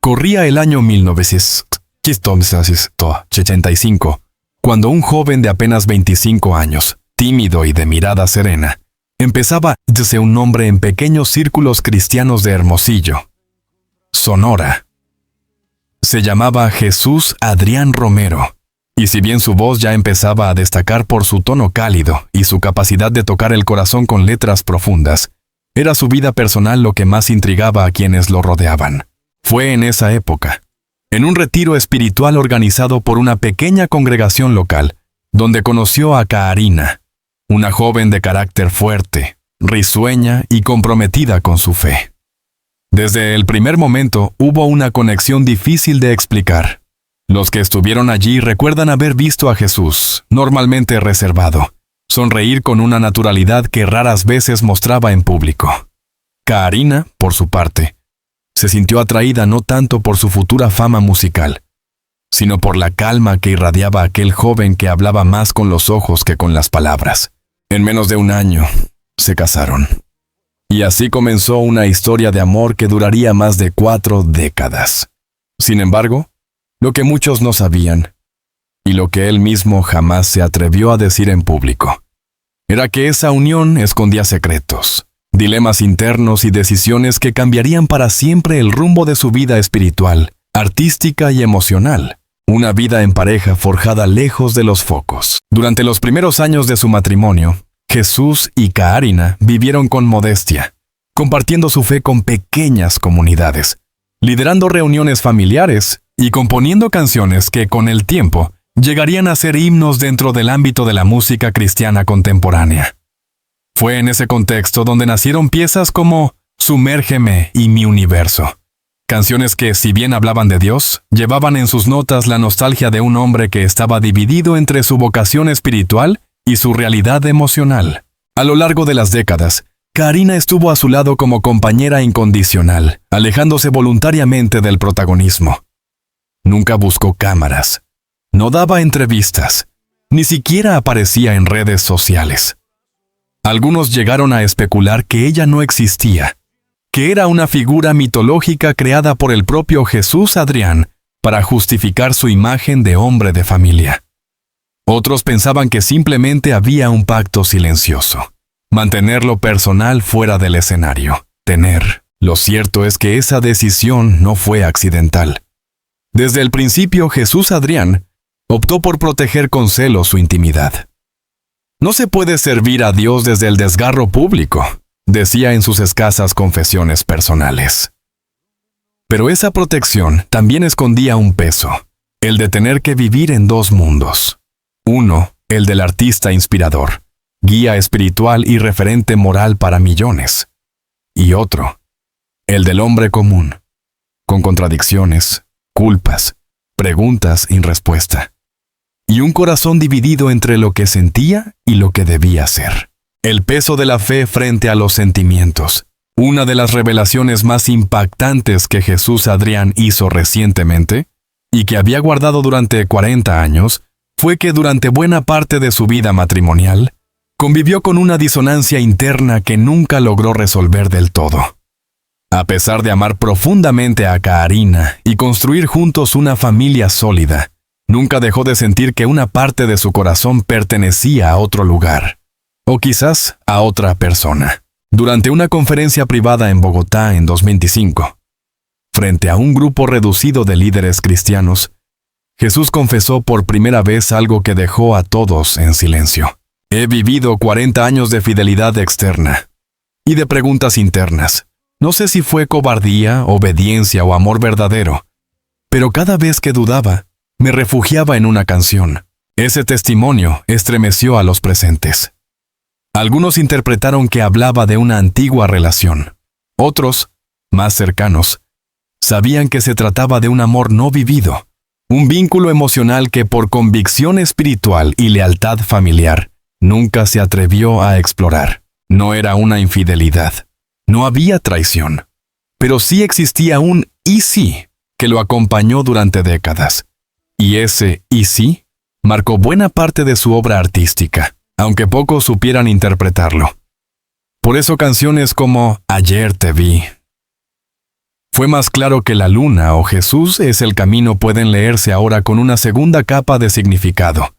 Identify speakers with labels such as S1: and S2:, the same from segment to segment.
S1: Corría el año 1985, cuando un joven de apenas 25 años, tímido y de mirada serena, empezaba a hacerse un nombre en pequeños círculos cristianos de Hermosillo, Sonora. Se llamaba Jesús Adrián Romero, y si bien su voz ya empezaba a destacar por su tono cálido y su capacidad de tocar el corazón con letras profundas, era su vida personal lo que más intrigaba a quienes lo rodeaban. Fue en esa época, en un retiro espiritual organizado por una pequeña congregación local, donde conoció a Karina, una joven de carácter fuerte, risueña y comprometida con su fe. Desde el primer momento hubo una conexión difícil de explicar. Los que estuvieron allí recuerdan haber visto a Jesús, normalmente reservado, sonreír con una naturalidad que raras veces mostraba en público. Karina, por su parte, se sintió atraída no tanto por su futura fama musical, sino por la calma que irradiaba aquel joven que hablaba más con los ojos que con las palabras. En menos de un año, se casaron. Y así comenzó una historia de amor que duraría más de 4 décadas. Sin embargo, lo que muchos no sabían, y lo que él mismo jamás se atrevió a decir en público, era que esa unión escondía secretos, dilemas internos y decisiones que cambiarían para siempre el rumbo de su vida espiritual, artística y emocional. Una vida en pareja forjada lejos de los focos. Durante los primeros años de su matrimonio, Jesús y Karina vivieron con modestia, compartiendo su fe con pequeñas comunidades, liderando reuniones familiares y componiendo canciones que con el tiempo llegarían a ser himnos dentro del ámbito de la música cristiana contemporánea. Fue en ese contexto donde nacieron piezas como Sumérgeme y Mi Universo, canciones que, si bien hablaban de Dios, llevaban en sus notas la nostalgia de un hombre que estaba dividido entre su vocación espiritual y su realidad emocional. A lo largo de las décadas, Karina estuvo a su lado como compañera incondicional, alejándose voluntariamente del protagonismo. Nunca buscó cámaras, no daba entrevistas, ni siquiera aparecía en redes sociales. Algunos llegaron a especular que ella no existía, que era una figura mitológica creada por el propio Jesús Adrián para justificar su imagen de hombre de familia. Otros pensaban que simplemente había un pacto silencioso, mantenerlo personal fuera del escenario, tener. Lo cierto es que esa decisión no fue accidental. Desde el principio, Jesús Adrián optó por proteger con celo su intimidad. No se puede servir a Dios desde el desgarro público, decía en sus escasas confesiones personales. Pero esa protección también escondía un peso, el de tener que vivir en 2 mundos. Uno, el del artista inspirador, guía espiritual y referente moral para millones. Y otro, el del hombre común, con contradicciones, culpas, preguntas sin respuesta. Y un corazón dividido entre lo que sentía y lo que debía ser. El peso de la fe frente a los sentimientos. Una de las revelaciones más impactantes que Jesús Adrián hizo recientemente, y que había guardado durante 40 años, fue que durante buena parte de su vida matrimonial, convivió con una disonancia interna que nunca logró resolver del todo. A pesar de amar profundamente a Karina y construir juntos una familia sólida, nunca dejó de sentir que una parte de su corazón pertenecía a otro lugar, o quizás a otra persona. Durante una conferencia privada en Bogotá en 2025, frente a un grupo reducido de líderes cristianos, Jesús confesó por primera vez algo que dejó a todos en silencio. He vivido 40 años de fidelidad externa y de preguntas internas. No sé si fue cobardía, obediencia o amor verdadero, pero cada vez que dudaba, me refugiaba en una canción. Ese testimonio estremeció a los presentes. Algunos interpretaron que hablaba de una antigua relación. Otros, más cercanos, sabían que se trataba de un amor no vivido, un vínculo emocional que por convicción espiritual y lealtad familiar nunca se atrevió a explorar. No era una infidelidad, no había traición, pero sí existía un «y sí» que lo acompañó durante décadas. Y ese «y sí» marcó buena parte de su obra artística, aunque pocos supieran interpretarlo. Por eso canciones como Ayer te vi, Fue más claro que la luna o Jesús es el camino pueden leerse ahora con una segunda capa de significado,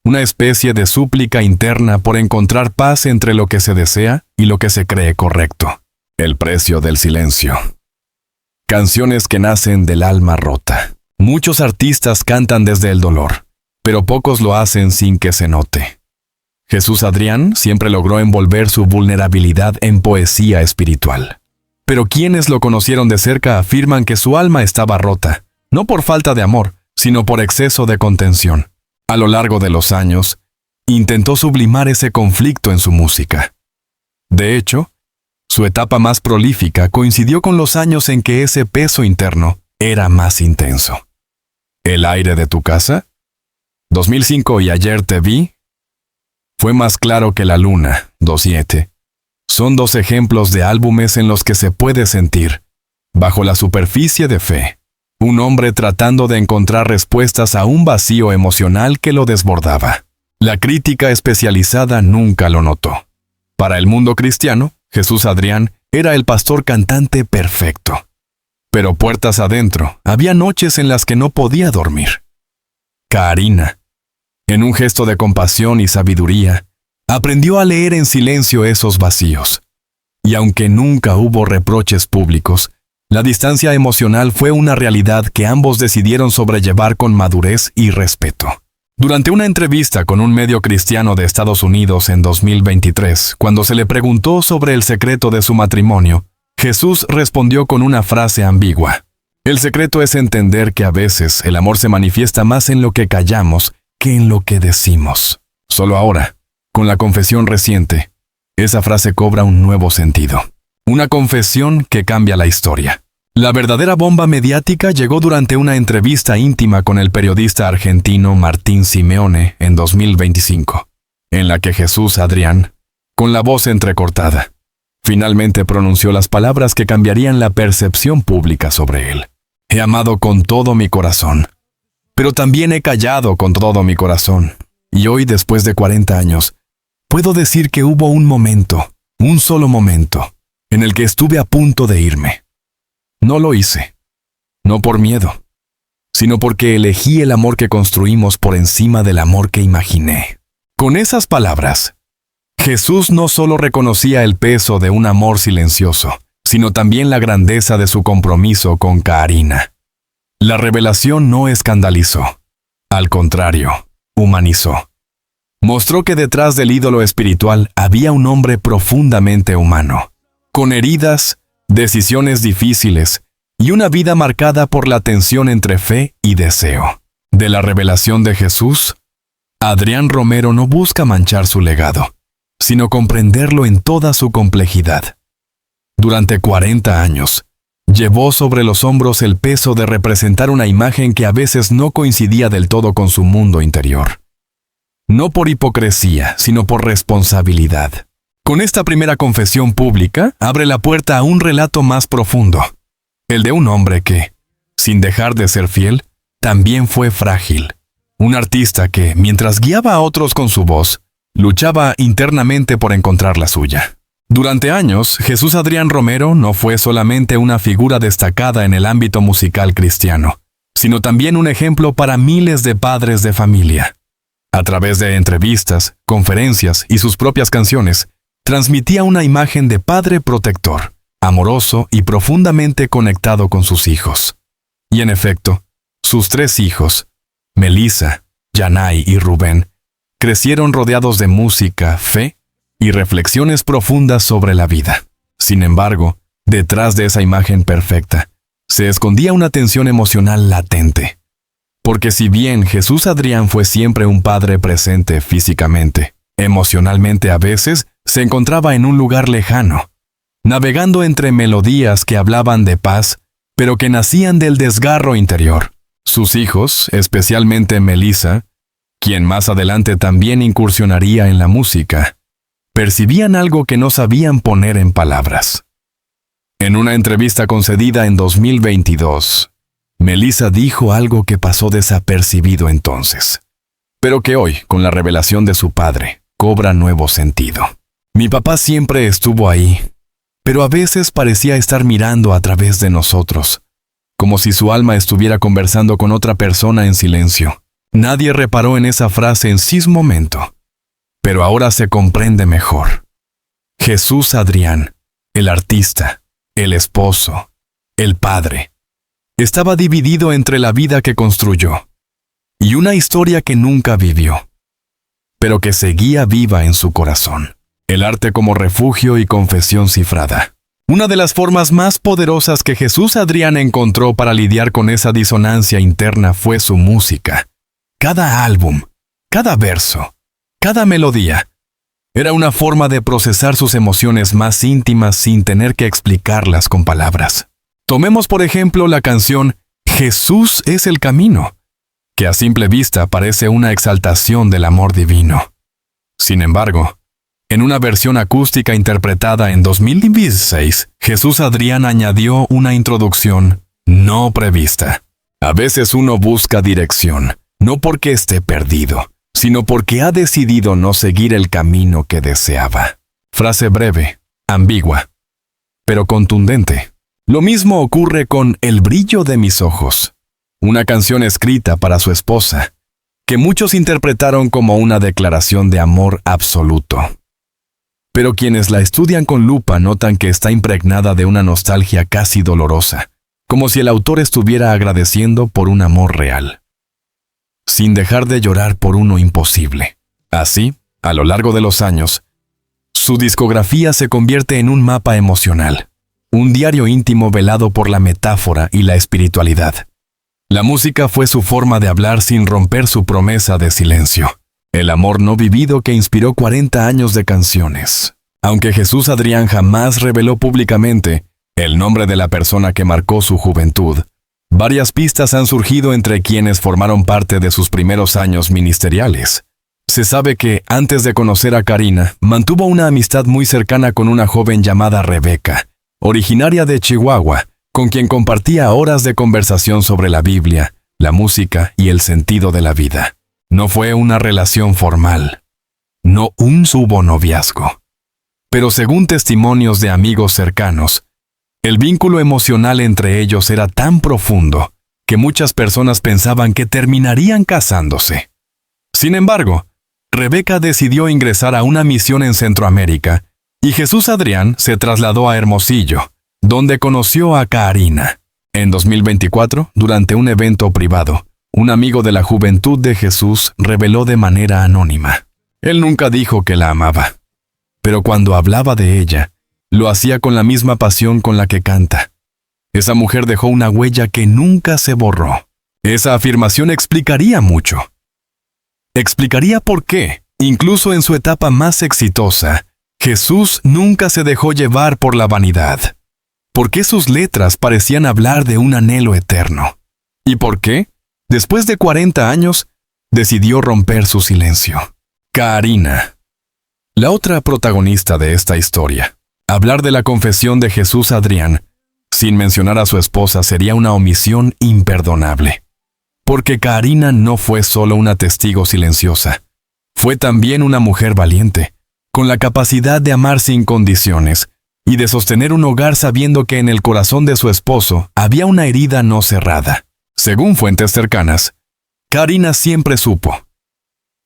S1: una especie de súplica interna por encontrar paz entre lo que se desea y lo que se cree correcto. El precio del silencio. Canciones que nacen del alma rota. Muchos artistas cantan desde el dolor, pero pocos lo hacen sin que se note. Jesús Adrián siempre logró envolver su vulnerabilidad en poesía espiritual. Pero quienes lo conocieron de cerca afirman que su alma estaba rota, no por falta de amor, sino por exceso de contención. A lo largo de los años, intentó sublimar ese conflicto en su música. De hecho, su etapa más prolífica coincidió con los años en que ese peso interno era más intenso. ¿El aire de tu casa? 2005 y Ayer te vi. Fue más claro que la luna, 2007. Son dos ejemplos de álbumes en los que se puede sentir, bajo la superficie de fe, un hombre tratando de encontrar respuestas a un vacío emocional que lo desbordaba. La crítica especializada nunca lo notó. Para el mundo cristiano, Jesús Adrián era el pastor cantante perfecto. Pero puertas adentro, había noches en las que no podía dormir. Karina, en un gesto de compasión y sabiduría, aprendió a leer en silencio esos vacíos. Y aunque nunca hubo reproches públicos, la distancia emocional fue una realidad que ambos decidieron sobrellevar con madurez y respeto. Durante una entrevista con un medio cristiano de Estados Unidos en 2023, cuando se le preguntó sobre el secreto de su matrimonio, Jesús respondió con una frase ambigua. El secreto es entender que a veces el amor se manifiesta más en lo que callamos que en lo que decimos. Solo ahora, con la confesión reciente, esa frase cobra un nuevo sentido. Una confesión que cambia la historia. La verdadera bomba mediática llegó durante una entrevista íntima con el periodista argentino Martín Simeone en 2025, en la que Jesús Adrián, con la voz entrecortada, finalmente pronunció las palabras que cambiarían la percepción pública sobre él. He amado con todo mi corazón, pero también he callado con todo mi corazón. Y hoy, después de 40 años, puedo decir que hubo un momento, un solo momento, en el que estuve a punto de irme. No lo hice, no por miedo, sino porque elegí el amor que construimos por encima del amor que imaginé. Con esas palabras, Jesús no solo reconocía el peso de un amor silencioso, sino también la grandeza de su compromiso con Karina. La revelación no escandalizó, al contrario, humanizó. Mostró que detrás del ídolo espiritual había un hombre profundamente humano, con heridas, decisiones difíciles y una vida marcada por la tensión entre fe y deseo. De la revelación de Jesús, Adrián Romero no busca manchar su legado, sino comprenderlo en toda su complejidad. Durante 40 años, llevó sobre los hombros el peso de representar una imagen que a veces no coincidía del todo con su mundo interior. No por hipocresía, sino por responsabilidad. Con esta primera confesión pública, abre la puerta a un relato más profundo, el de un hombre que, sin dejar de ser fiel, también fue frágil. Un artista que, mientras guiaba a otros con su voz, luchaba internamente por encontrar la suya. Durante años, Jesús Adrián Romero no fue solamente una figura destacada en el ámbito musical cristiano, sino también un ejemplo para miles de padres de familia. A través de entrevistas, conferencias y sus propias canciones, transmitía una imagen de padre protector, amoroso y profundamente conectado con sus hijos. Y en efecto, sus 3 hijos, Melissa, Yanay y Rubén, crecieron rodeados de música, fe y reflexiones profundas sobre la vida. Sin embargo, detrás de esa imagen perfecta, se escondía una tensión emocional latente. Porque si bien Jesús Adrián fue siempre un padre presente físicamente, emocionalmente a veces se encontraba en un lugar lejano, navegando entre melodías que hablaban de paz, pero que nacían del desgarro interior. Sus hijos, especialmente Melissa, quien más adelante también incursionaría en la música, percibían algo que no sabían poner en palabras. En una entrevista concedida en 2022, Melissa dijo algo que pasó desapercibido entonces, pero que hoy, con la revelación de su padre, cobra nuevo sentido. Mi papá siempre estuvo ahí, pero a veces parecía estar mirando a través de nosotros, como si su alma estuviera conversando con otra persona en silencio. Nadie reparó en esa frase en sí momento, pero ahora se comprende mejor. Jesús Adrián, el artista, el esposo, el padre, estaba dividido entre la vida que construyó y una historia que nunca vivió, pero que seguía viva en su corazón. El arte como refugio y confesión cifrada. Una de las formas más poderosas que Jesús Adrián encontró para lidiar con esa disonancia interna fue su música. Cada álbum, cada verso, cada melodía, era una forma de procesar sus emociones más íntimas sin tener que explicarlas con palabras. Tomemos por ejemplo la canción Jesús es el camino, que a simple vista parece una exaltación del amor divino. Sin embargo, en una versión acústica interpretada en 2016, Jesús Adrián añadió una introducción no prevista. A veces uno busca dirección, no porque esté perdido, sino porque ha decidido no seguir el camino que deseaba. Frase breve, ambigua, pero contundente. Lo mismo ocurre con El brillo de mis ojos, una canción escrita para su esposa, que muchos interpretaron como una declaración de amor absoluto. Pero quienes la estudian con lupa notan que está impregnada de una nostalgia casi dolorosa, como si el autor estuviera agradeciendo por un amor real, sin dejar de llorar por uno imposible. Así, a lo largo de los años, su discografía se convierte en un mapa emocional, un diario íntimo velado por la metáfora y la espiritualidad. La música fue su forma de hablar sin romper su promesa de silencio. El amor no vivido que inspiró 40 años de canciones. Aunque Jesús Adrián jamás reveló públicamente el nombre de la persona que marcó su juventud, varias pistas han surgido entre quienes formaron parte de sus primeros años ministeriales. Se sabe que, antes de conocer a Karina, mantuvo una amistad muy cercana con una joven llamada Rebeca, originaria de Chihuahua, con quien compartía horas de conversación sobre la Biblia, la música y el sentido de la vida. No fue una relación formal, no un subnoviazgo. Pero según testimonios de amigos cercanos, el vínculo emocional entre ellos era tan profundo que muchas personas pensaban que terminarían casándose. Sin embargo, Rebeca decidió ingresar a una misión en Centroamérica y Jesús Adrián se trasladó a Hermosillo, donde conoció a Karina. En 2024, durante un evento privado, un amigo de la juventud de Jesús reveló de manera anónima. Él nunca dijo que la amaba, pero cuando hablaba de ella, lo hacía con la misma pasión con la que canta. Esa mujer dejó una huella que nunca se borró. Esa afirmación explicaría mucho. Explicaría por qué, incluso en su etapa más exitosa, Jesús nunca se dejó llevar por la vanidad. ¿Por qué sus letras parecían hablar de un anhelo eterno? ¿Y por qué, después de 40 años, decidió romper su silencio? Karina, la otra protagonista de esta historia. Hablar de la confesión de Jesús Adrián, sin mencionar a su esposa, sería una omisión imperdonable. Porque Karina no fue solo una testigo silenciosa, fue también una mujer valiente, con la capacidad de amar sin condiciones y de sostener un hogar sabiendo que en el corazón de su esposo había una herida no cerrada. Según fuentes cercanas, Karina siempre supo.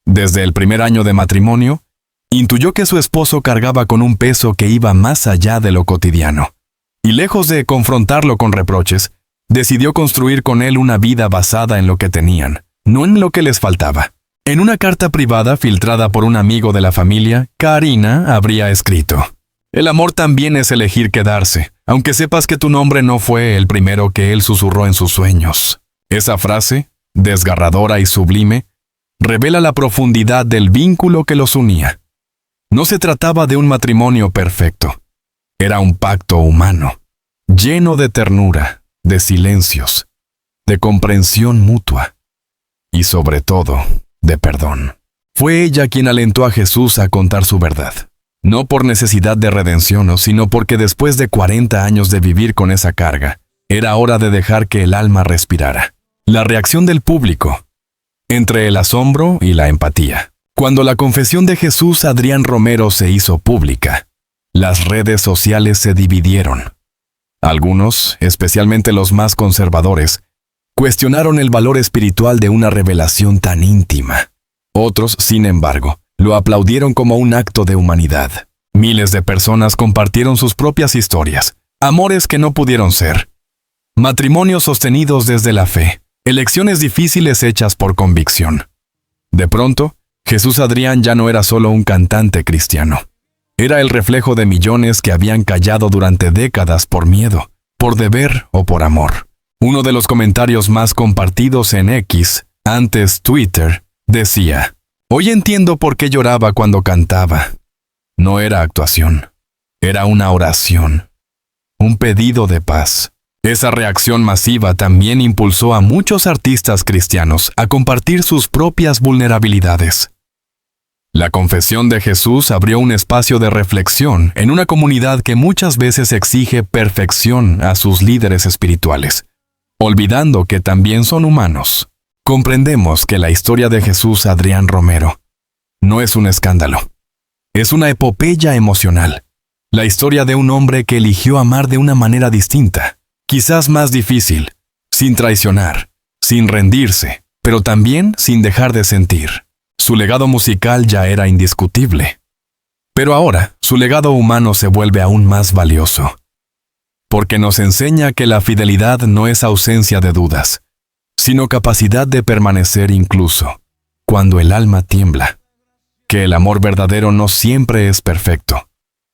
S1: Desde el primer año de matrimonio, intuyó que su esposo cargaba con un peso que iba más allá de lo cotidiano, y lejos de confrontarlo con reproches, decidió construir con él una vida basada en lo que tenían, no en lo que les faltaba. En una carta privada filtrada por un amigo de la familia, Karina habría escrito: «El amor también es elegir quedarse, aunque sepas que tu nombre no fue el primero que él susurró en sus sueños». Esa frase, desgarradora y sublime, revela la profundidad del vínculo que los unía. No se trataba de un matrimonio perfecto. Era un pacto humano, lleno de ternura, de silencios, de comprensión mutua y, sobre todo, de perdón. Fue ella quien alentó a Jesús a contar su verdad. No por necesidad de redención, sino porque después de 40 años de vivir con esa carga, era hora de dejar que el alma respirara. La reacción del público, entre el asombro y la empatía. Cuando la confesión de Jesús Adrián Romero se hizo pública, Las redes sociales se dividieron. Algunos, especialmente los más conservadores, cuestionaron el valor espiritual de una revelación tan íntima. Otros, sin embargo, lo aplaudieron como un acto de humanidad. Miles de personas compartieron sus propias historias, amores que no pudieron ser, matrimonios sostenidos desde la fe, elecciones difíciles hechas por convicción. De pronto, Jesús Adrián ya no era solo un cantante cristiano. Era el reflejo de millones que habían callado durante décadas por miedo, por deber o por amor. Uno de los comentarios más compartidos en X, antes Twitter, decía: «Hoy entiendo por qué lloraba cuando cantaba». No era actuación, era una oración, un pedido de paz. Esa reacción masiva también impulsó a muchos artistas cristianos a compartir sus propias vulnerabilidades. La confesión de Jesús abrió un espacio de reflexión en una comunidad que muchas veces exige perfección a sus líderes espirituales, olvidando que también son humanos. Comprendemos que la historia de Jesús Adrián Romero no es un escándalo. Es una epopeya emocional. La historia de un hombre que eligió amar de una manera distinta, quizás más difícil, sin traicionar, sin rendirse, pero también sin dejar de sentir. Su legado musical ya era indiscutible. Pero ahora, su legado humano se vuelve aún más valioso. Porque nos enseña que la fidelidad no es ausencia de dudas, sino capacidad de permanecer incluso cuando el alma tiembla. Que el amor verdadero no siempre es perfecto,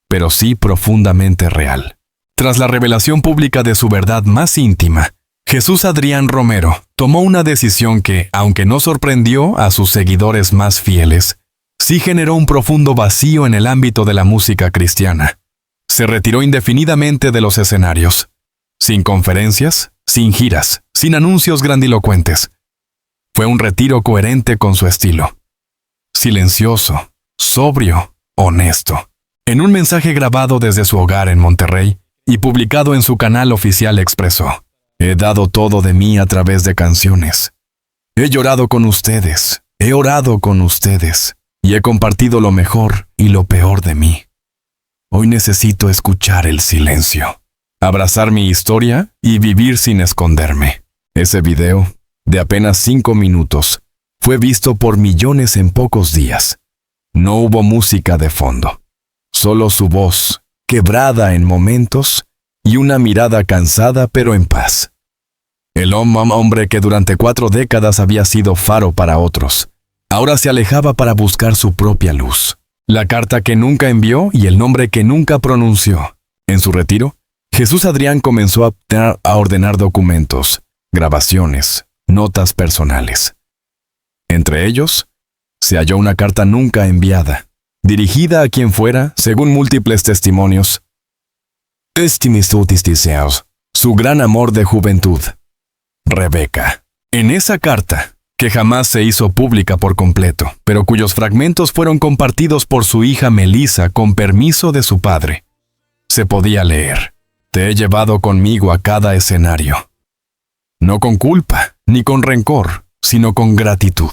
S1: pero sí profundamente real. Tras la revelación pública de su verdad más íntima, Jesús Adrián Romero tomó una decisión que, aunque no sorprendió a sus seguidores más fieles, sí generó un profundo vacío en el ámbito de la música cristiana. Se retiró indefinidamente de los escenarios, sin conferencias, sin giras, sin anuncios grandilocuentes. Fue un retiro coherente con su estilo. Silencioso, sobrio, honesto. En un mensaje grabado desde su hogar en Monterrey y publicado en su canal oficial expresó: «He dado todo de mí a través de canciones. He llorado con ustedes, he orado con ustedes, y he compartido lo mejor y lo peor de mí. Hoy necesito escuchar el silencio, abrazar mi historia y vivir sin esconderme». Ese video, de apenas 5 minutos, fue visto por millones en pocos días. No hubo música de fondo, solo su voz, quebrada en momentos, y una mirada cansada pero en paz. El hombre que durante 4 décadas había sido faro para otros, ahora se alejaba para buscar su propia luz. La carta que nunca envió y el nombre que nunca pronunció. En su retiro, Jesús Adrián comenzó a ordenar documentos, grabaciones, notas personales. Entre ellos, se halló una carta nunca enviada, dirigida a quien fuera, según múltiples testimonios. Su gran amor de juventud, Rebeca. En esa carta, que jamás se hizo pública por completo, pero cuyos fragmentos fueron compartidos por su hija Melissa con permiso de su padre, se podía leer: «Te he llevado conmigo a cada escenario. No con culpa, ni con rencor, sino con gratitud.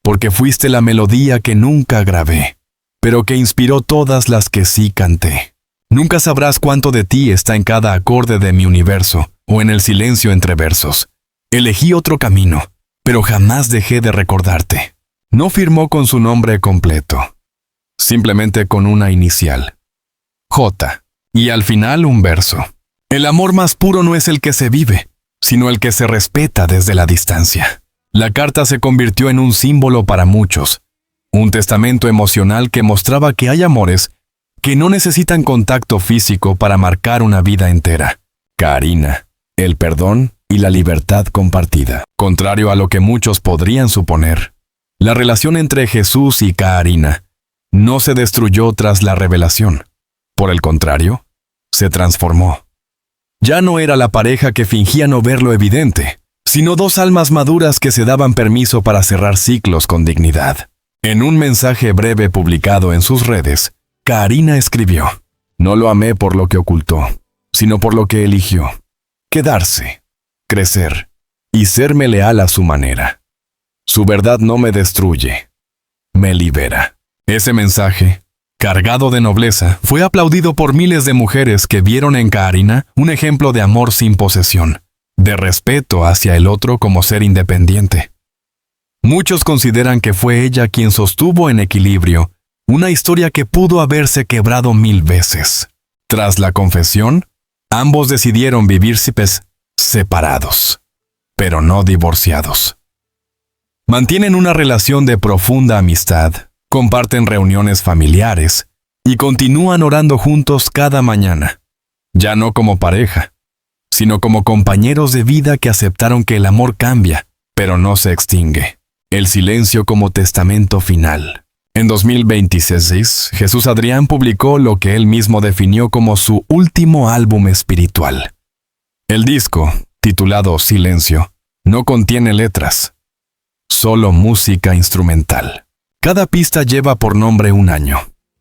S1: Porque fuiste la melodía que nunca grabé, pero que inspiró todas las que sí canté. Nunca sabrás cuánto de ti está en cada acorde de mi universo o en el silencio entre versos. Elegí otro camino, pero jamás dejé de recordarte». No firmó con su nombre completo, simplemente con una inicial, J, y al final un verso. El amor más puro no es el que se vive, sino el que se respeta desde la distancia. La carta se convirtió en un símbolo para muchos, un testamento emocional que mostraba que hay amores que no necesitan contacto físico para marcar una vida entera. Karina, el perdón y la libertad compartida. Contrario a lo que muchos podrían suponer, la relación entre Jesús y Karina no se destruyó tras la revelación. Por el contrario, se transformó. Ya no era la pareja que fingía no ver lo evidente, sino 2 almas maduras que se daban permiso para cerrar ciclos con dignidad. En un mensaje breve publicado en sus redes, Karina escribió: «No lo amé por lo que ocultó, sino por lo que eligió. Quedarse, crecer y serme leal a su manera. Su verdad no me destruye, me libera». Ese mensaje, Cargado de nobleza, fue aplaudido por miles de mujeres que vieron en Kaharina un ejemplo de amor sin posesión, de respeto hacia el otro como ser independiente. Muchos consideran que fue ella quien sostuvo en equilibrio una historia que pudo haberse quebrado 1000 veces. Tras la confesión, ambos decidieron vivir separados, pero no divorciados. Mantienen una relación de profunda amistad, comparten reuniones familiares y continúan orando juntos cada mañana, ya no como pareja, sino como compañeros de vida que aceptaron que el amor cambia, pero no se extingue. El silencio como testamento final. En 2026, Jesús Adrián publicó lo que él mismo definió como su último álbum espiritual. El disco, titulado Silencio, no contiene letras, solo música instrumental. Cada pista lleva por nombre un año: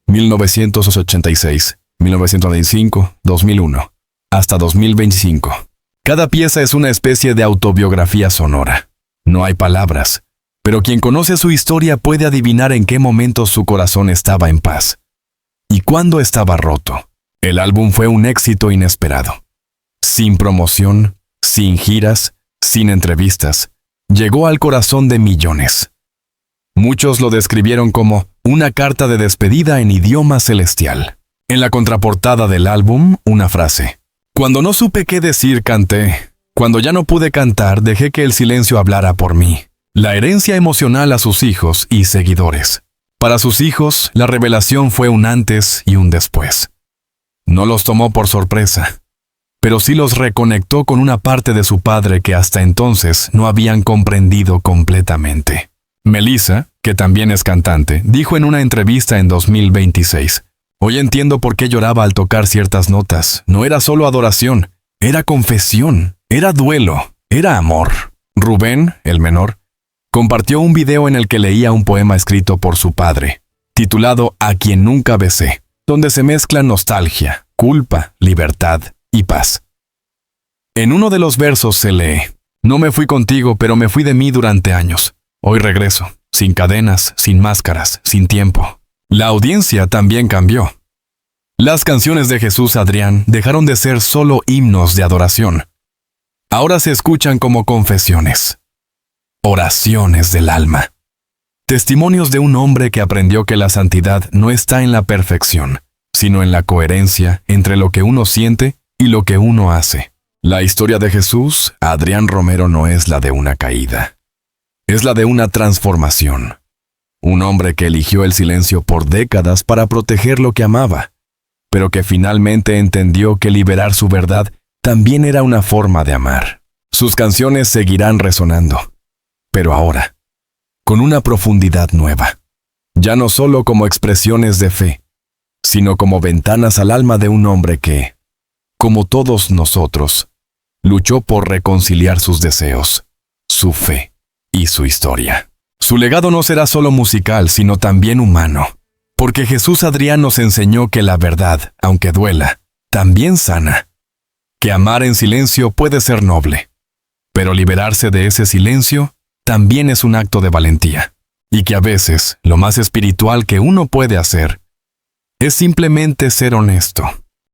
S1: 1986, 1995, 2001, hasta 2025. Cada pieza es una especie de autobiografía sonora. No hay palabras, pero quien conoce su historia puede adivinar en qué momento su corazón estaba en paz y cuándo estaba roto. El álbum fue un éxito inesperado. Sin promoción, sin giras, sin entrevistas, llegó al corazón de millones. Muchos lo describieron como una carta de despedida en idioma celestial. En la contraportada del álbum, una frase: cuando no supe qué decir, canté. Cuando ya no pude cantar, dejé que el silencio hablara por mí. La herencia emocional a sus hijos y seguidores. Para sus hijos, la revelación fue un antes y un después. No los tomó por sorpresa, pero sí los reconectó con una parte de su padre que hasta entonces no habían comprendido completamente. Melissa, que también es cantante, dijo en una entrevista en 2026: hoy entiendo por qué lloraba al tocar ciertas notas. No era solo adoración, era confesión, era duelo, era amor. Rubén, el menor, compartió un video en el que leía un poema escrito por su padre, titulado A quien nunca besé, donde se mezclan nostalgia, culpa, libertad y paz. En uno de los versos se lee: no me fui contigo, pero me fui de mí durante años. Hoy regreso, sin cadenas, sin máscaras, sin tiempo. La audiencia también cambió. Las canciones de Jesús Adrián dejaron de ser solo himnos de adoración. Ahora se escuchan como confesiones, oraciones del alma, testimonios de un hombre que aprendió que la santidad no está en la perfección, sino en la coherencia entre lo que uno siente y lo que uno hace. La historia de Jesús Adrián Romero no es la de una caída, es la de una transformación. Un hombre que eligió el silencio por décadas para proteger lo que amaba, pero que finalmente entendió que liberar su verdad también era una forma de amar. Sus canciones seguirán resonando, pero ahora, con una profundidad nueva. Ya no solo como expresiones de fe, sino como ventanas al alma de un hombre que, como todos nosotros, luchó por reconciliar sus deseos, su fe y su historia. Su legado no será solo musical, sino también humano, porque Jesús Adrián nos enseñó que la verdad, aunque duela, también sana, que amar en silencio puede ser noble, pero liberarse de ese silencio también es un acto de valentía, y que a veces lo más espiritual que uno puede hacer es simplemente ser honesto.